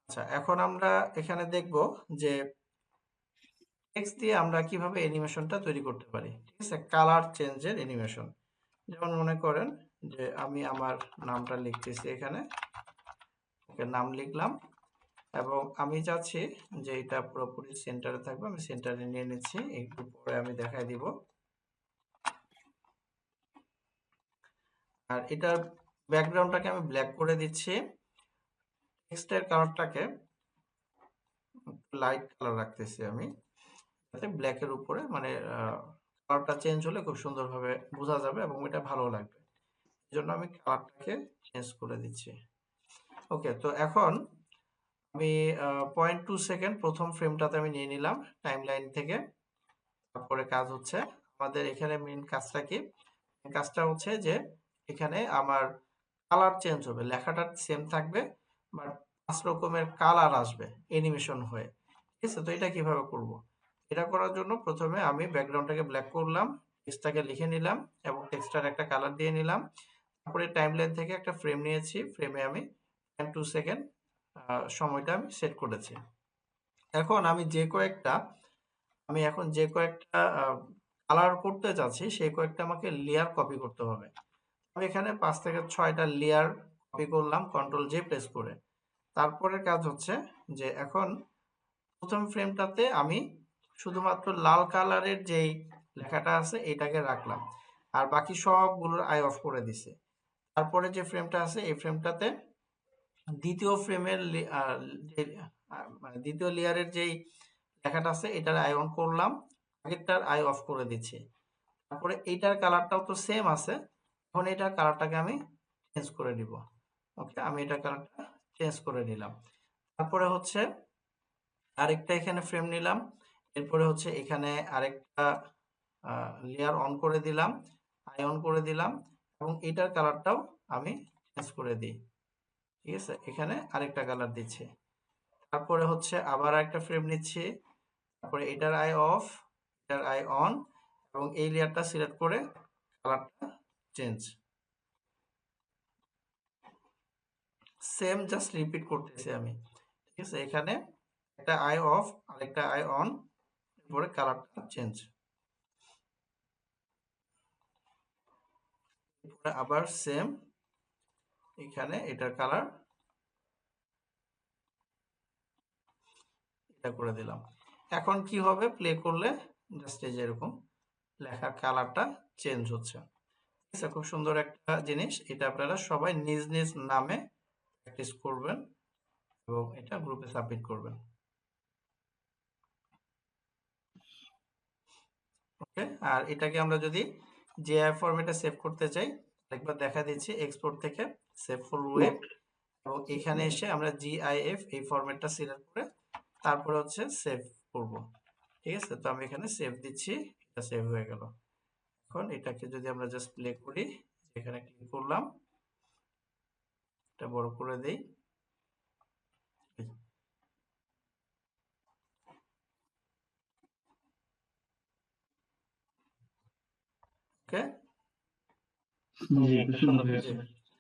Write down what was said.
আচ্ছা, এখন আমরা এখানে দেখব যে টেক্সট দিয়ে আমরা কিভাবে অ্যানিমেশনটা তৈরি করতে পারি। ঠিক আছে? কালার চেঞ্জের অ্যানিমেশন। যেমন মনে করেন যে আমি আমার নামটা লিখতেছি এখানে। ওকে, নাম লিখলাম এবং আমি চাচ্ছি যে এটা পুরোপুরি সেন্টারে থাকবে। আমি সেন্টারে নিয়ে নিচ্ছি। একটু পরে আমি দেখাই দিব। আর এটার ব্যাকগ্রাউন্ডটাকে আমি ব্ল্যাক করে দিচ্ছি। টেক্সটের কালারটাকে লাইট কালার রাখতেছি আমি। যাতে ব্ল্যাকের উপরে মানে কালারটা চেঞ্জ হলে খুব সুন্দরভাবে বোঝা যাবে এবং এটা ভালো লাগবে। এজন্য আমি কালারটাকে চেঞ্জ করে দিচ্ছি। ওকে, তো এখন আমি 0.2 সেকেন্ড প্রথম ফ্রেমটাতে আমি নিয়ে নিলাম টাইমলাইন থেকে। তারপরে কাজ হচ্ছে আমাদের এখানে মেইন কাজটা কি? কাজটা হচ্ছে যে এখানে আমার কালার চেঞ্জ হবে, লেখাটা সেম থাকবে বাট 5 রকমের কালার আসবে অ্যানিমেশন হয়ে। ঠিক আছে? তো এটা কিভাবে করব? এটা করার জন্য প্রথমে আমি ব্যাকগ্রাউন্ডটাকে ব্ল্যাক করলাম, টেক্সটটাকে লিখে নিলাম এবং টেক্সটটার একটা কালার দিয়ে নিলাম। তারপরে টাইমলাইন থেকে একটা ফ্রেম নিয়েছি, ফ্রেমে আমি 2 সেকেন্ড সময়টা আমি সেট করেছি। এখন আমি যে কয়েকটা কালার করতে চাচ্ছি সেই কয়েকটা আমাকে লেয়ার কপি করতে হবে। আমি এখানে 5 থেকে 6টা লেয়ার কপি করলাম কন্ট্রোল জে প্রেস করে। তারপরের কাজ হচ্ছে যে এখন প্রথম ফ্রেমটাতে আমি শুধুমাত্র লাল কালারের যেই লেখাটা আছে এটাকে রাখলাম আর বাকি সবগুলোর আই অফ করে দিছি। তারপরে যে ফ্রেমটা আছে এই ফ্রেমটাতে দ্বিতীয় ফ্রেমের মানে দ্বিতীয় লেয়ারের যেই লেখাটা আছে এটার আই অন করলাম, আগেরটার আই অফ করে দিচ্ছি। তারপরে এইটার কালারটাও তো সেম আছে, এখন এটার কালারটাকে আমি চেঞ্জ করে দিব। ওকে, আমি এটার কালারটা চেঞ্জ করে নিলাম। তারপরে হচ্ছে আরেকটা এখানে ফ্রেম নিলাম, এরপরে হচ্ছে এখানে আরেকটা লেয়ার অন করে দিলাম, আই অন করে দিলাম এবং এটার কালারটাও আমি চেঞ্জ করে দিই। ঠিক আছে, এখানে আরেকটা কালার দিচ্ছি। তারপরে হচ্ছে আবার একটা ফ্রেম নিচ্ছি, তারপরে এটার আই অফ, এটার আই অন এবং এই লেয়ারটা সিলেক্ট করে কালারটা চেঞ্জ। সেম জাস্ট রিপিট করতেছি আমি। ঠিক আছে, এখানে একটা আই অফ আর একটা আই অন, এরপরে কালারটা চেঞ্জ। এরপরে আবার সেম, এখানে এটার কালার এটা করে দিলাম। এখন কি হবে প্লে করলে জাস্ট এই যে এরকম লেখার কালারটা চেঞ্জ হচ্ছে। ঠিক আছে, খুব সুন্দর একটা জিনিস। এটা আপনারা সবাই নিজ নিজ নামে প্র্যাকটিস করবেন এবং এটা গ্রুপে সাবমিট করবেন। ওকে, আর এটাকে আমরা যদি জিআইএফ ফরম্যাটে সেভ করতে চাই একবার দেখা দিচ্ছি, এক্সপোর্ট থেকে সেভ ফর ওয়েব এবং এখানে এসে আমরা জিআইএফ এই ফরম্যাটটা সিলেক্ট করে তারপরে হচ্ছে সেভ করব। ঠিক আছে, তো আমি এখানে সেভ দিচ্ছি, এটা সেভ হয়ে গেল। এখন এটাকে যদি আমরা জাস্ট প্লে করি, এখানে ক্লিক করলাম, এটা বড় করে দেই। ওকে, জি, সুন্দর হয়ে গেছে।